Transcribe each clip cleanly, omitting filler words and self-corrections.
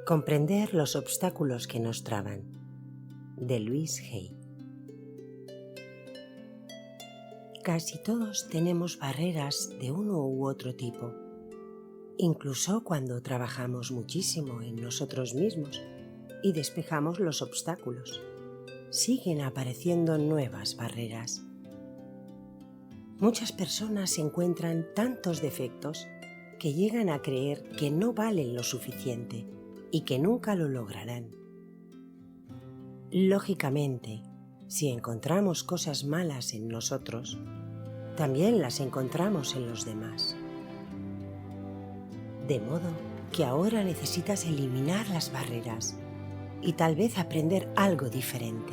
Comprender los obstáculos que nos traban, de Louise Hay. Casi todos tenemos barreras de uno u otro tipo, incluso cuando trabajamos muchísimo en nosotros mismos y despejamos los obstáculos. Siguen apareciendo nuevas barreras. Muchas personas encuentran tantos defectos que llegan a creer que no valen lo suficiente y que nunca lo lograrán. Lógicamente, si encontramos cosas malas en nosotros, también las encontramos en los demás. De modo que ahora necesitas eliminar las barreras y tal vez aprender algo diferente,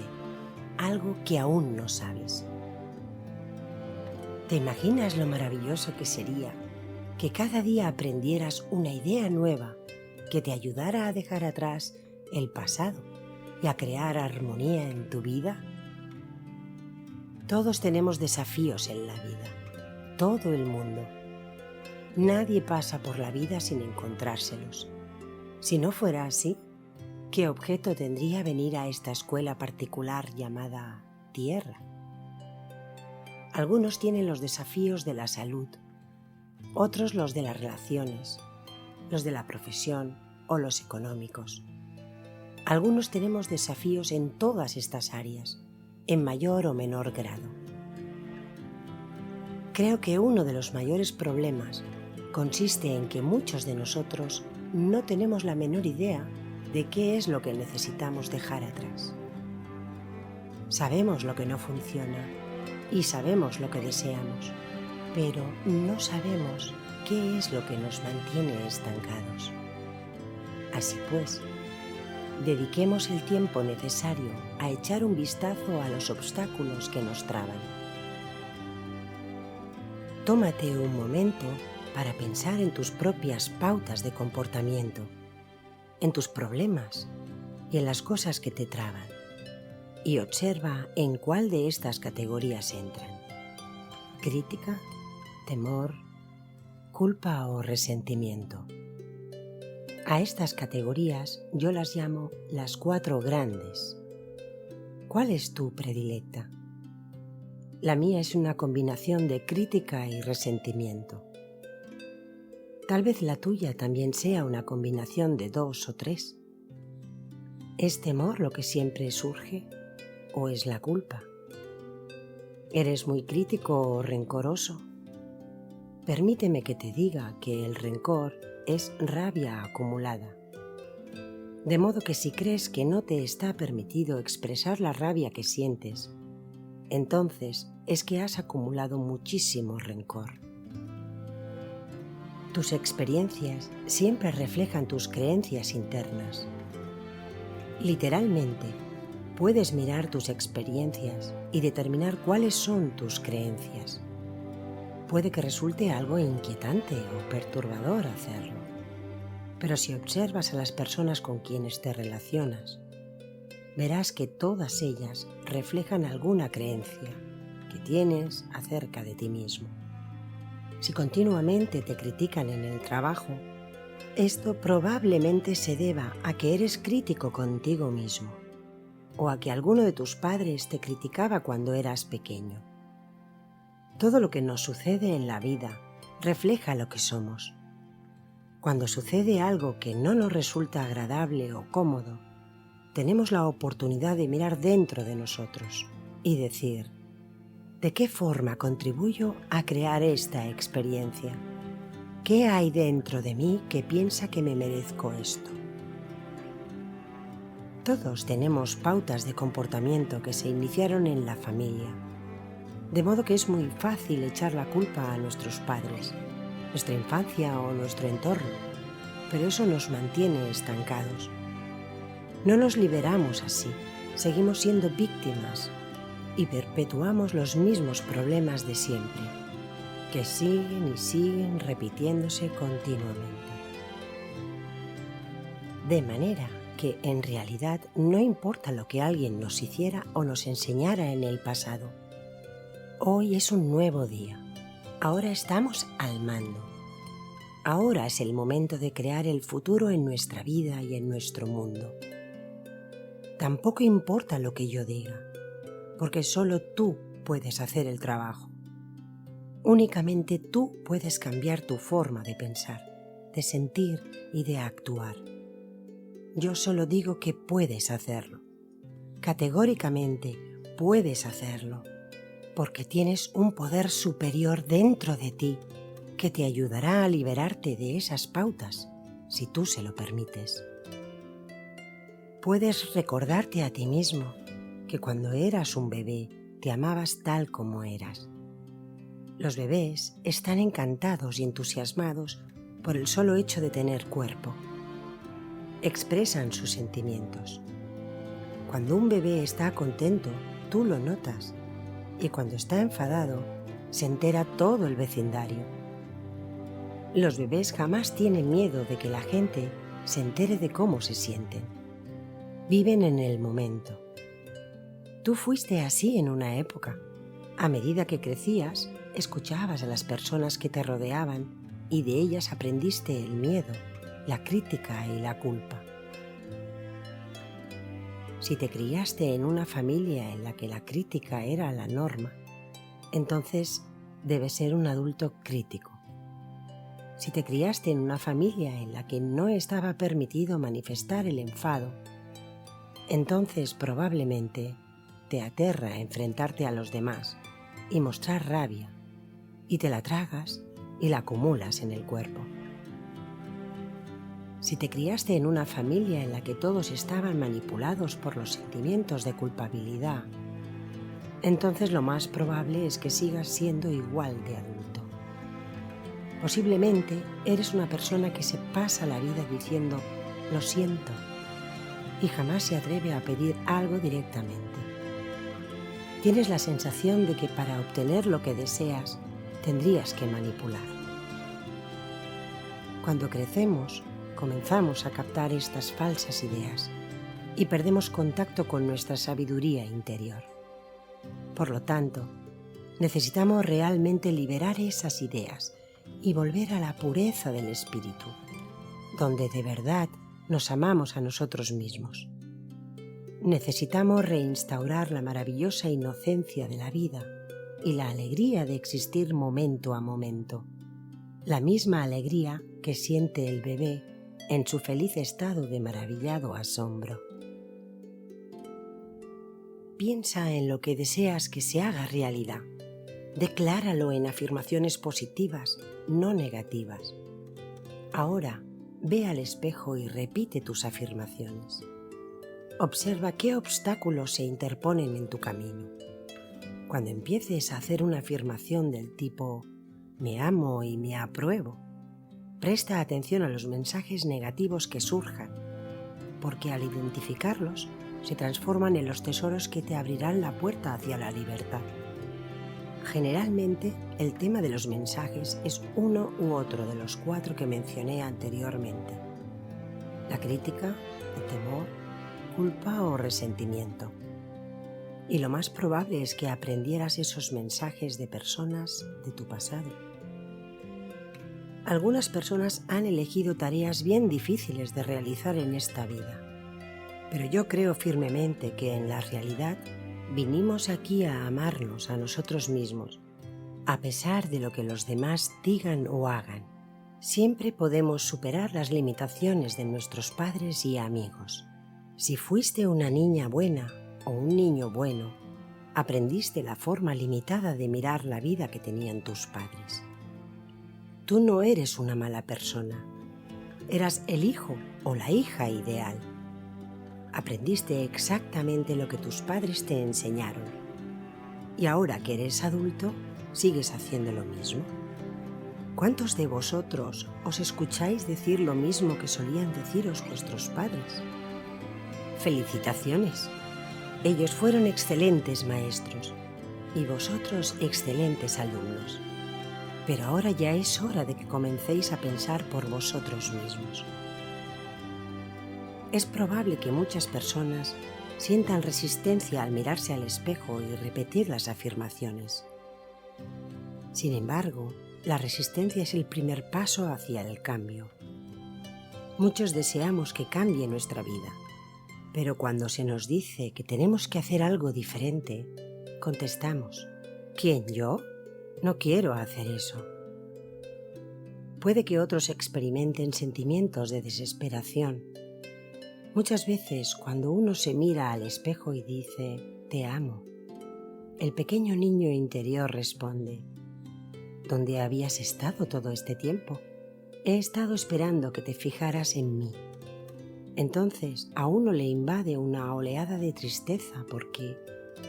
algo que aún no sabes. ¿Te imaginas lo maravilloso que sería que cada día aprendieras una idea nueva que te ayudara a dejar atrás el pasado y a crear armonía en tu vida? Todos tenemos desafíos en la vida, todo el mundo. Nadie pasa por la vida sin encontrárselos. Si no fuera así, ¿qué objeto tendría venir a esta escuela particular llamada Tierra? Algunos tienen los desafíos de la salud, otros los de las relaciones, los de la profesión o los económicos. Algunos tenemos desafíos en todas estas áreas, en mayor o menor grado. Creo que uno de los mayores problemas consiste en que muchos de nosotros no tenemos la menor idea de qué es lo que necesitamos dejar atrás. Sabemos lo que no funciona y sabemos lo que deseamos, pero no sabemos qué es lo que nos mantiene estancados. Así pues, dediquemos el tiempo necesario a echar un vistazo a los obstáculos que nos traban. Tómate un momento para pensar en tus propias pautas de comportamiento, en tus problemas y en las cosas que te traban, y observa en cuál de estas categorías entran: crítica, temor, culpa o resentimiento. A estas categorías yo las llamo las 4 grandes. ¿Cuál es tu predilecta? La mía es una combinación de crítica y resentimiento. Tal vez la tuya también sea una combinación de 2 o 3. ¿Es temor lo que siempre surge o es la culpa? ¿Eres muy crítico o rencoroso? Permíteme que te diga que el rencor es rabia acumulada. De modo que si crees que no te está permitido expresar la rabia que sientes, entonces es que has acumulado muchísimo rencor. Tus experiencias siempre reflejan tus creencias internas. Literalmente, puedes mirar tus experiencias y determinar cuáles son tus creencias. Puede que resulte algo inquietante o perturbador hacerlo, pero si observas a las personas con quienes te relacionas, verás que todas ellas reflejan alguna creencia que tienes acerca de ti mismo. Si continuamente te critican en el trabajo, esto probablemente se deba a que eres crítico contigo mismo, o a que alguno de tus padres te criticaba cuando eras pequeño. Todo lo que nos sucede en la vida refleja lo que somos. Cuando sucede algo que no nos resulta agradable o cómodo, tenemos la oportunidad de mirar dentro de nosotros y decir: ¿de qué forma contribuyo a crear esta experiencia? ¿Qué hay dentro de mí que piensa que me merezco esto? Todos tenemos pautas de comportamiento que se iniciaron en la familia, de modo que es muy fácil echar la culpa a nuestros padres, nuestra infancia o nuestro entorno, pero eso nos mantiene estancados. No nos liberamos así, seguimos siendo víctimas y perpetuamos los mismos problemas de siempre, que siguen y siguen repitiéndose continuamente. De manera que en realidad no importa lo que alguien nos hiciera o nos enseñara en el pasado. Hoy es un nuevo día. Ahora estamos al mando. Ahora es el momento de crear el futuro en nuestra vida y en nuestro mundo. Tampoco importa lo que yo diga, porque solo tú puedes hacer el trabajo. Únicamente tú puedes cambiar tu forma de pensar, de sentir y de actuar. Yo solo digo que puedes hacerlo. Categóricamente puedes hacerlo, porque tienes un poder superior dentro de ti que te ayudará a liberarte de esas pautas, si tú se lo permites. Puedes recordarte a ti mismo que cuando eras un bebé te amabas tal como eras. Los bebés están encantados y entusiasmados por el solo hecho de tener cuerpo. Expresan sus sentimientos. Cuando un bebé está contento, tú lo notas, y cuando está enfadado, se entera todo el vecindario. Los bebés jamás tienen miedo de que la gente se entere de cómo se sienten. Viven en el momento. Tú fuiste así en una época. A medida que crecías, escuchabas a las personas que te rodeaban y de ellas aprendiste el miedo, la crítica y la culpa. Si te criaste en una familia en la que la crítica era la norma, entonces debes ser un adulto crítico. Si te criaste en una familia en la que no estaba permitido manifestar el enfado, entonces probablemente te aterra enfrentarte a los demás y mostrar rabia, y te la tragas y la acumulas en el cuerpo. Si te criaste en una familia en la que todos estaban manipulados por los sentimientos de culpabilidad, entonces lo más probable es que sigas siendo igual de adulto. Posiblemente eres una persona que se pasa la vida diciendo «lo siento» y jamás se atreve a pedir algo directamente. Tienes la sensación de que para obtener lo que deseas tendrías que manipular. Cuando crecemos, comenzamos a captar estas falsas ideas y perdemos contacto con nuestra sabiduría interior. Por lo tanto, necesitamos realmente liberar esas ideas y volver a la pureza del espíritu, donde de verdad nos amamos a nosotros mismos. Necesitamos reinstaurar la maravillosa inocencia de la vida y la alegría de existir momento a momento, la misma alegría que siente el bebé en su feliz estado de maravillado asombro. Piensa en lo que deseas que se haga realidad. Decláralo en afirmaciones positivas, no negativas. Ahora, ve al espejo y repite tus afirmaciones. Observa qué obstáculos se interponen en tu camino. Cuando empieces a hacer una afirmación del tipo «me amo y me apruebo», presta atención a los mensajes negativos que surjan, porque al identificarlos se transforman en los tesoros que te abrirán la puerta hacia la libertad. Generalmente, el tema de los mensajes es uno u otro de los 4 que mencioné anteriormente: la crítica, el temor, culpa o resentimiento. Y lo más probable es que aprendieras esos mensajes de personas de tu pasado. Algunas personas han elegido tareas bien difíciles de realizar en esta vida, pero yo creo firmemente que en la realidad vinimos aquí a amarnos a nosotros mismos, a pesar de lo que los demás digan o hagan. Siempre podemos superar las limitaciones de nuestros padres y amigos. Si fuiste una niña buena o un niño bueno, aprendiste la forma limitada de mirar la vida que tenían tus padres. Tú no eres una mala persona, eras el hijo o la hija ideal. Aprendiste exactamente lo que tus padres te enseñaron y ahora que eres adulto, sigues haciendo lo mismo. ¿Cuántos de vosotros os escucháis decir lo mismo que solían deciros vuestros padres? ¡Felicitaciones! Ellos fueron excelentes maestros y vosotros excelentes alumnos. Pero ahora ya es hora de que comencéis a pensar por vosotros mismos. Es probable que muchas personas sientan resistencia al mirarse al espejo y repetir las afirmaciones. Sin embargo, La resistencia es el primer paso hacia el cambio. Muchos deseamos que cambie nuestra vida, pero cuando se nos dice que tenemos que hacer algo diferente, contestamos: ¿quién, yo? No quiero hacer eso. Puede que otros experimenten sentimientos de desesperación. Muchas veces, cuando uno se mira al espejo y dice: te amo, el pequeño niño interior responde: ¿dónde habías estado todo este tiempo? He estado esperando que te fijaras en mí. Entonces a uno le invade una oleada de tristeza porque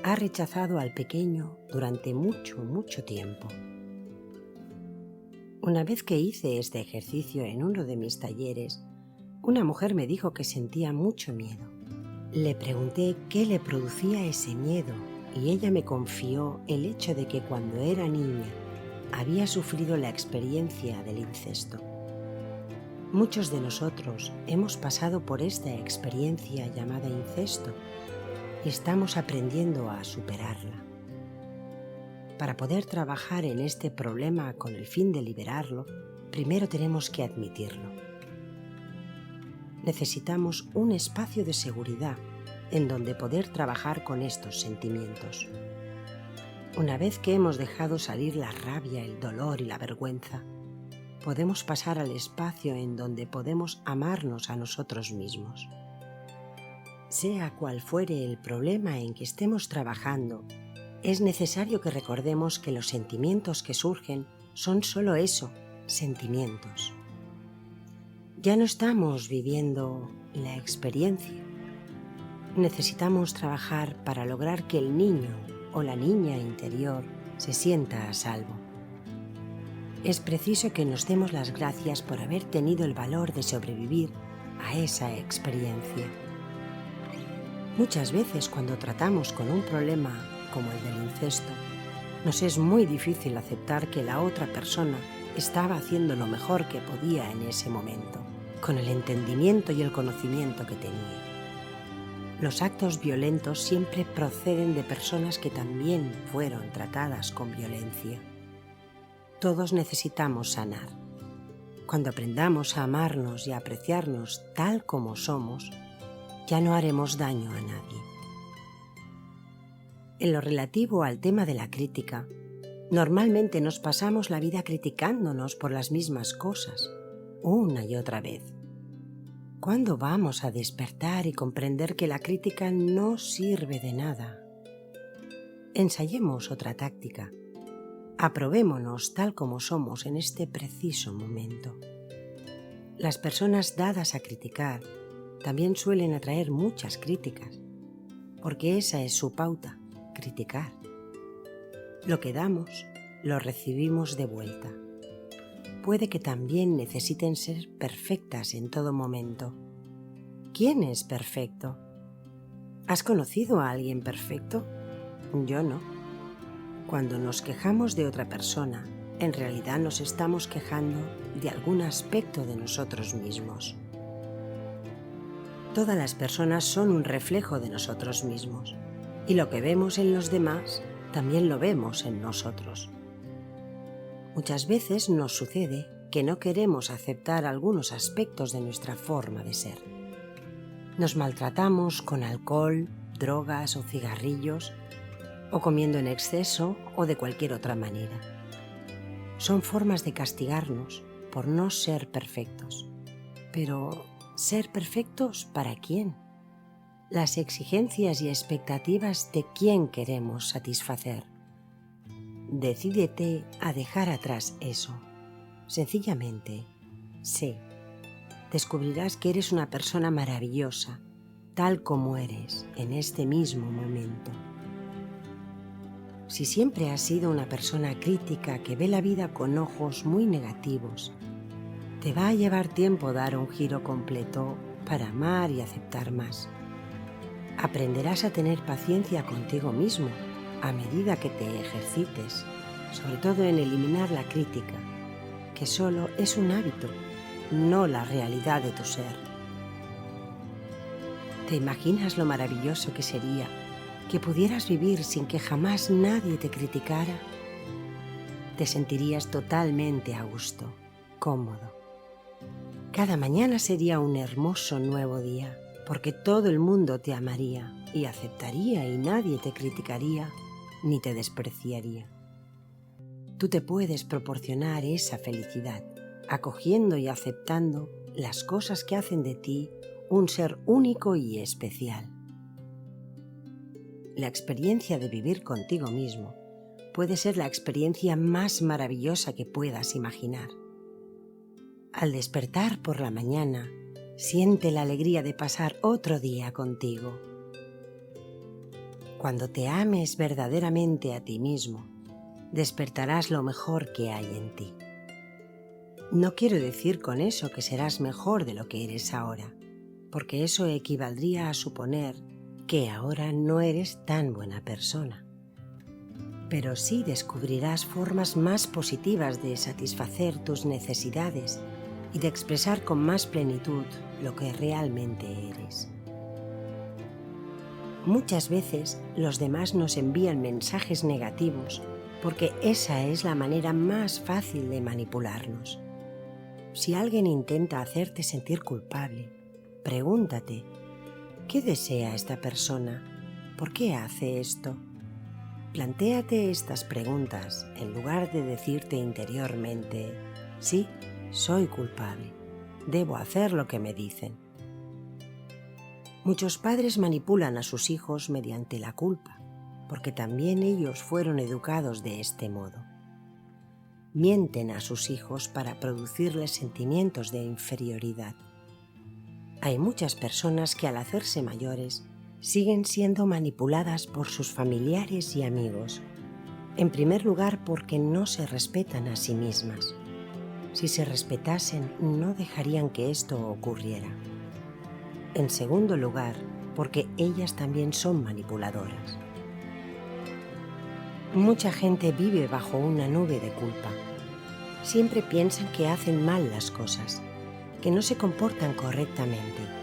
ha rechazado al pequeño durante mucho tiempo. Una vez que hice este ejercicio en uno de mis talleres, una mujer me dijo que sentía mucho miedo. Le pregunté qué le producía ese miedo y ella me confió el hecho de que cuando era niña había sufrido la experiencia del incesto. Muchos de nosotros hemos pasado por esta experiencia llamada incesto y estamos aprendiendo a superarla. Para poder trabajar en este problema con el fin de liberarlo, primero tenemos que admitirlo. Necesitamos un espacio de seguridad en donde poder trabajar con estos sentimientos. Una vez que hemos dejado salir la rabia, el dolor y la vergüenza, podemos pasar al espacio en donde podemos amarnos a nosotros mismos. Sea cual fuere el problema en que estemos trabajando, es necesario que recordemos que los sentimientos que surgen son solo eso, sentimientos. Ya no estamos viviendo la experiencia. Necesitamos trabajar para lograr que el niño o la niña interior se sienta a salvo. Es preciso que nos demos las gracias por haber tenido el valor de sobrevivir a esa experiencia. Muchas veces cuando tratamos con un problema como el del incesto, nos es muy difícil aceptar que la otra persona estaba haciendo lo mejor que podía en ese momento, con el entendimiento y el conocimiento que tenía. Los actos violentos siempre proceden de personas que también fueron tratadas con violencia. Todos necesitamos sanar. Cuando aprendamos a amarnos y a apreciarnos tal como somos, ya no haremos daño a nadie. En lo relativo al tema de la crítica, normalmente nos pasamos la vida criticándonos por las mismas cosas, una y otra vez. ¿Cuándo vamos a despertar y comprender que la crítica no sirve de nada? Ensayemos otra táctica. Aprobémonos tal como somos en este preciso momento. Las personas dadas a criticar también suelen atraer muchas críticas, porque esa es su pauta, criticar. Lo que damos, lo recibimos de vuelta. Puede que también necesiten ser perfectas en todo momento. ¿Quién es perfecto? ¿Has conocido a alguien perfecto? Yo no. Cuando nos quejamos de otra persona, en realidad nos estamos quejando de algún aspecto de nosotros mismos. Todas las personas son un reflejo de nosotros mismos, y lo que vemos en los demás también lo vemos en nosotros. Muchas veces nos sucede que no queremos aceptar algunos aspectos de nuestra forma de ser. Nos maltratamos con alcohol, drogas o cigarrillos, o comiendo en exceso o de cualquier otra manera. Son formas de castigarnos por no ser perfectos. Pero, ¿ser perfectos para quién? Las exigencias y expectativas de quién queremos satisfacer. Decídete a dejar atrás eso. Sencillamente, sé. Descubrirás que eres una persona maravillosa, tal como eres en este mismo momento. Si siempre has sido una persona crítica que ve la vida con ojos muy negativos, te va a llevar tiempo dar un giro completo para amar y aceptar más. Aprenderás a tener paciencia contigo mismo a medida que te ejercites, sobre todo en eliminar la crítica, que solo es un hábito, no la realidad de tu ser. ¿Te imaginas lo maravilloso que sería que pudieras vivir sin que jamás nadie te criticara? te sentirías totalmente a gusto, cómodo. Cada mañana sería un hermoso nuevo día, porque todo el mundo te amaría y aceptaría y nadie te criticaría ni te despreciaría. Tú te puedes proporcionar esa felicidad, acogiendo y aceptando las cosas que hacen de ti un ser único y especial. La experiencia de vivir contigo mismo puede ser la experiencia más maravillosa que puedas imaginar. Al despertar por la mañana, siente la alegría de pasar otro día contigo. Cuando te ames verdaderamente a ti mismo, despertarás lo mejor que hay en ti. No quiero decir con eso que serás mejor de lo que eres ahora, porque eso equivaldría a suponer que ahora no eres tan buena persona. Pero sí descubrirás formas más positivas de satisfacer tus necesidades y de expresar con más plenitud lo que realmente eres. Muchas veces los demás nos envían mensajes negativos porque esa es la manera más fácil de manipularnos. Si alguien intenta hacerte sentir culpable, pregúntate, ¿qué desea esta persona? ¿Por qué hace esto? Plantéate estas preguntas en lugar de decirte interiormente, sí, soy culpable, debo hacer lo que me dicen. Muchos padres manipulan a sus hijos mediante la culpa, porque también ellos fueron educados de este modo. Mienten a sus hijos para producirles sentimientos de inferioridad. Hay muchas personas que al hacerse mayores siguen siendo manipuladas por sus familiares y amigos. En primer lugar, porque no se respetan a sí mismas. Si se respetasen, no dejarían que esto ocurriera. En segundo lugar, porque ellas también son manipuladoras. Mucha gente vive bajo una nube de culpa. Siempre piensan que hacen mal las cosas, que no se comportan correctamente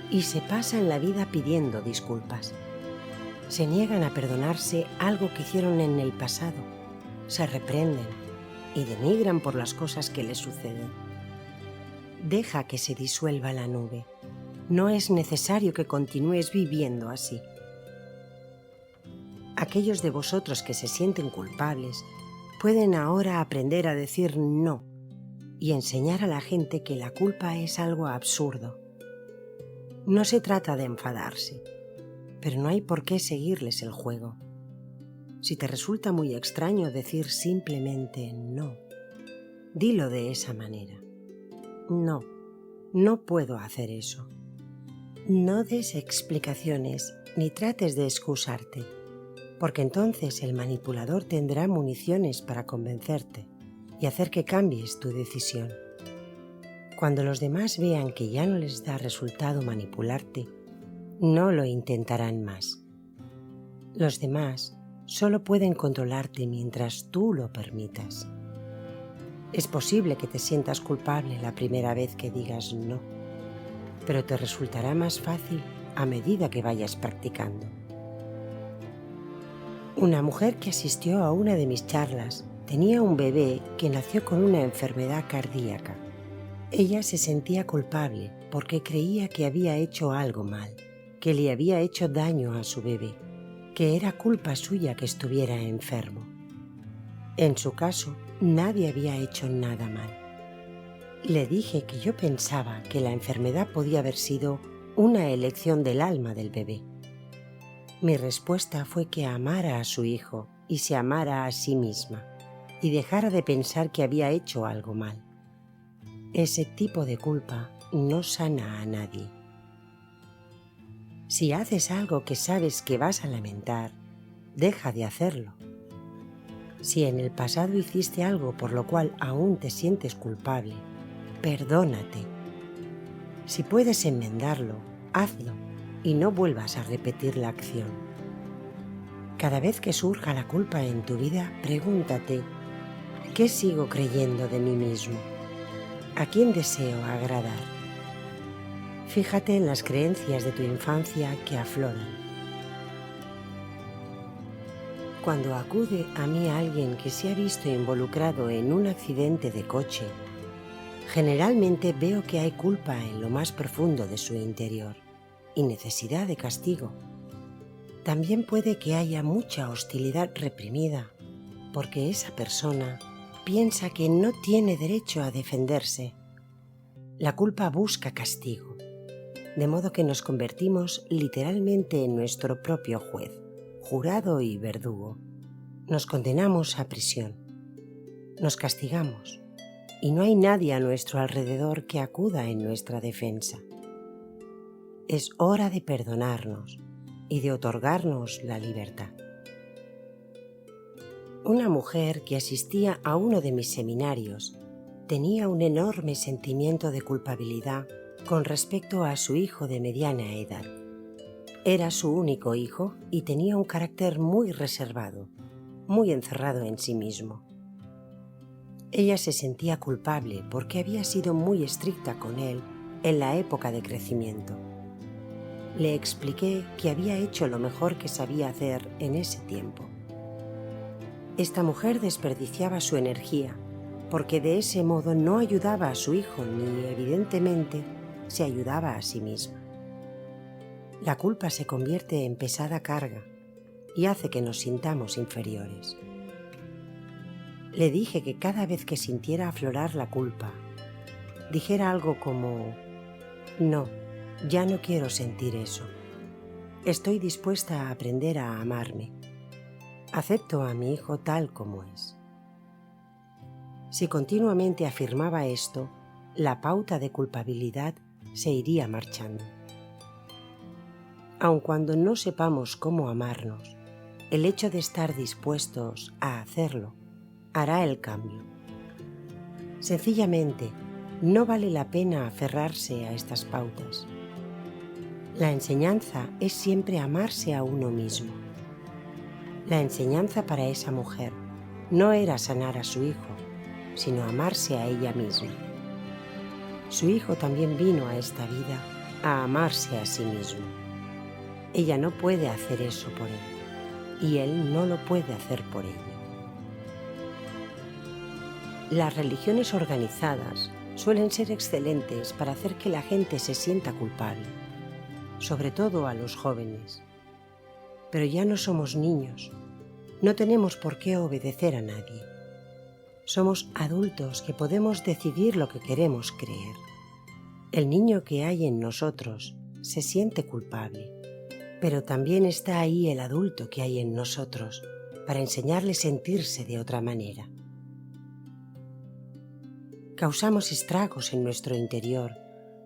y se pasan la vida pidiendo disculpas. Se niegan a perdonarse algo que hicieron en el pasado, se reprenden y denigran por las cosas que les suceden. Deja que se disuelva la nube. No es necesario que continúes viviendo así. Aquellos de vosotros que se sienten culpables pueden ahora aprender a decir no y enseñar a la gente que la culpa es algo absurdo. No se trata de enfadarse, pero no hay por qué seguirles el juego. Si te resulta muy extraño decir simplemente no, dilo de esa manera. No, no puedo hacer eso. No des explicaciones ni trates de excusarte, porque entonces el manipulador tendrá municiones para convencerte y hacer que cambies tu decisión. Cuando los demás vean que ya no les da resultado manipularte, no lo intentarán más. Los demás solo pueden controlarte mientras tú lo permitas. Es posible que te sientas culpable la primera vez que digas no, pero te resultará más fácil a medida que vayas practicando. Una mujer que asistió a una de mis charlas tenía un bebé que nació con una enfermedad cardíaca. Ella se sentía culpable porque creía que había hecho algo mal, que le había hecho daño a su bebé, que era culpa suya que estuviera enfermo. En su caso, nadie había hecho nada mal. Le dije que yo pensaba que la enfermedad podía haber sido una elección del alma del bebé. Mi respuesta fue que amara a su hijo y se amara a sí misma y dejara de pensar que había hecho algo mal. Ese tipo de culpa no sana a nadie. Si haces algo que sabes que vas a lamentar, deja de hacerlo. Si en el pasado hiciste algo por lo cual aún te sientes culpable, perdónate. Si puedes enmendarlo, hazlo y no vuelvas a repetir la acción. Cada vez que surja la culpa en tu vida, pregúntate, ¿qué sigo creyendo de mí mismo? ¿A quién deseo agradar? Fíjate en las creencias de tu infancia que afloran. Cuando acude a mí alguien que se ha visto involucrado en un accidente de coche, generalmente veo que hay culpa en lo más profundo de su interior y necesidad de castigo. También puede que haya mucha hostilidad reprimida, porque esa persona piensa que no tiene derecho a defenderse. La culpa busca castigo, de modo que nos convertimos literalmente en nuestro propio juez, jurado y verdugo. Nos condenamos a prisión, nos castigamos, y no hay nadie a nuestro alrededor que acuda en nuestra defensa. Es hora de perdonarnos y de otorgarnos la libertad. Una mujer que asistía a uno de mis seminarios tenía un enorme sentimiento de culpabilidad con respecto a su hijo de mediana edad. Era su único hijo y tenía un carácter muy reservado, muy encerrado en sí mismo. Ella se sentía culpable porque había sido muy estricta con él en la época de crecimiento. Le expliqué que había hecho lo mejor que sabía hacer en ese tiempo. Esta mujer desperdiciaba su energía porque de ese modo no ayudaba a su hijo ni, evidentemente, se ayudaba a sí misma. La culpa se convierte en pesada carga y hace que nos sintamos inferiores. Le dije que cada vez que sintiera aflorar la culpa, dijera algo como: «No, ya no quiero sentir eso. Estoy dispuesta a aprender a amarme. Acepto a mi hijo tal como es». Si continuamente afirmaba esto, la pauta de culpabilidad se iría marchando. Aun cuando no sepamos cómo amarnos, el hecho de estar dispuestos a hacerlo hará el cambio. Sencillamente, no vale la pena aferrarse a estas pautas. La enseñanza es siempre amarse a uno mismo. La enseñanza para esa mujer no era sanar a su hijo, sino amarse a ella misma. Su hijo también vino a esta vida a amarse a sí mismo. Ella no puede hacer eso por él, y él no lo puede hacer por ella. Las religiones organizadas suelen ser excelentes para hacer que la gente se sienta culpable, sobre todo a los jóvenes. Pero ya no somos niños, no tenemos por qué obedecer a nadie. Somos adultos que podemos decidir lo que queremos creer. El niño que hay en nosotros se siente culpable, pero también está ahí el adulto que hay en nosotros para enseñarle a sentirse de otra manera. Causamos estragos en nuestro interior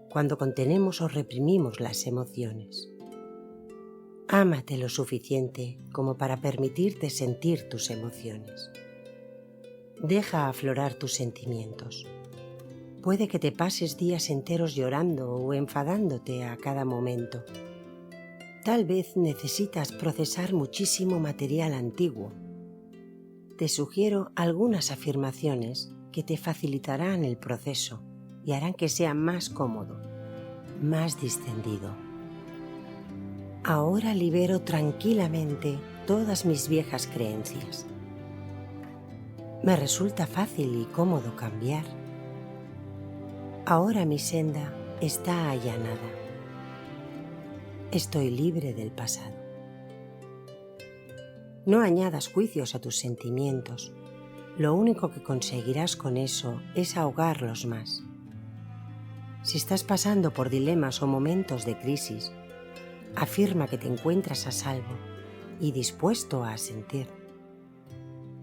cuando contenemos o reprimimos las emociones. Ámate lo suficiente como para permitirte sentir tus emociones. Deja aflorar tus sentimientos. Puede que te pases días enteros llorando o enfadándote a cada momento. Tal vez necesitas procesar muchísimo material antiguo. Te sugiero algunas afirmaciones que te facilitarán el proceso y harán que sea más cómodo, más distendido. Ahora libero tranquilamente todas mis viejas creencias. Me resulta fácil y cómodo cambiar. Ahora mi senda está allanada. Estoy libre del pasado. No añadas juicios a tus sentimientos. Lo único que conseguirás con eso es ahogarlos más. Si estás pasando por dilemas o momentos de crisis, afirma que te encuentras a salvo y dispuesto a sentir.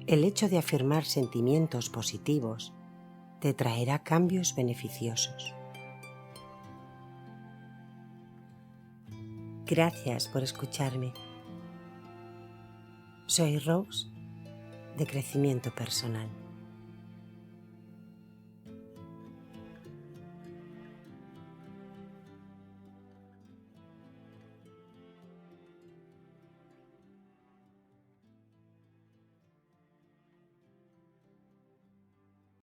El hecho de afirmar sentimientos positivos te traerá cambios beneficiosos. Gracias por escucharme. Soy Rose, de Crecimiento Personal.